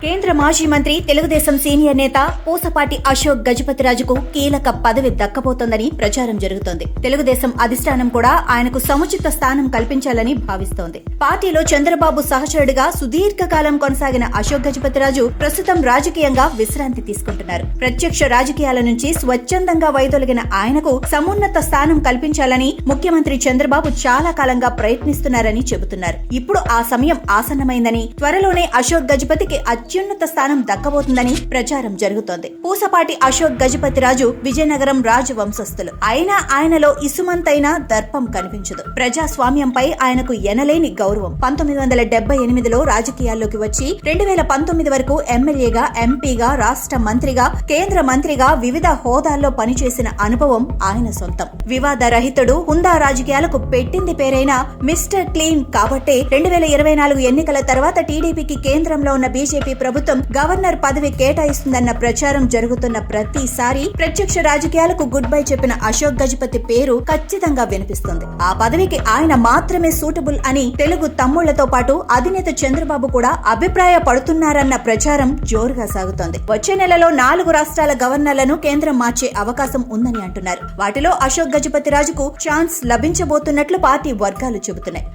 కేంద్ర మాజీ మంత్రి తెలుగుదేశం సీనియర్ నేత పూసపాటి అశోక్ గజపతిరాజుకు కీలక పదవి దక్కబోతోందని ప్రచారం జరుగుతోంది. తెలుగుదేశం అధిష్టానం కూడా ఆయనకు సముచిత స్థానం కల్పించాలని భావిస్తోంది. పార్టీలో చంద్రబాబు సహచరుడిగా సుదీర్ఘకాలం కొనసాగిన అశోక్ గజపతిరాజు ప్రస్తుతం రాజకీయంగా విశ్రాంతి తీసుకుంటున్నారు. ప్రత్యక్ష రాజకీయాల నుంచి స్వచ్ఛందంగా వైదొలిగిన ఆయనకు సమున్నత స్థానం కల్పించాలని ముఖ్యమంత్రి చంద్రబాబు చాలా కాలంగా ప్రయత్నిస్తున్నారని చెబుతున్నారు. ఇప్పుడు ఆ సమయం ఆసన్నమైందని, త్వరలోనే అశోక్ గజపతికి అత్యున్నత స్థానం దక్కబోతుందని ప్రచారం జరుగుతోంది. పూసపాటి అశోక్ గజపతిరాజు విజయనగరం రాజవంశస్థులు. అయినా ఆయనలో ఇసుమంతైనా దర్పం కనిపించదు. ప్రజాస్వామ్యంపై ఆయనకు ఎనలేని గౌరవం. 1978లో రాజకీయాల్లోకి వచ్చి 2019 వరకు ఎమ్మెల్యేగా, ఎంపీగా, రాష్ట్ర మంత్రిగా, కేంద్ర మంత్రిగా వివిధ హోదాల్లో పనిచేసిన అనుభవం ఆయన సొంతం. వివాద రహితుడు, హుందా రాజకీయాలకు పెట్టింది పేరైన మిస్టర్ క్లీన్ కాబట్టే 2024 ఎన్నికల తర్వాత టీడీపీకి కేంద్రంలో ఉన్న బీజేపీ ప్రభుత్వం గవర్నర్ పదవి కేటాయిస్తుందన్న ప్రచారం జరుగుతున్న ప్రతిసారి ప్రత్యక్ష రాజకీయాలకు గుడ్ బై చెప్పిన అశోక్ గజపతి పేరు ఖచ్చితంగా వినిపిస్తుంది. ఆ పదవికి ఆయన మాత్రమే సూటబుల్ అని తెలుగు తమ్ముళ్లతో పాటు అధినేత చంద్రబాబు కూడా అభిప్రాయపడుతున్నారన్న ప్రచారం జోరుగా సాగుతోంది. వచ్చే నెలలో 4 రాష్ట్రాల గవర్నర్లను కేంద్రం మార్చే అవకాశం ఉందని అంటున్నారు. వాటిలో అశోక్ గజపతిరాజుకు ఛాన్స్ లభించబోతున్నట్లు పార్టీ వర్గాలు చెబుతున్నాయి.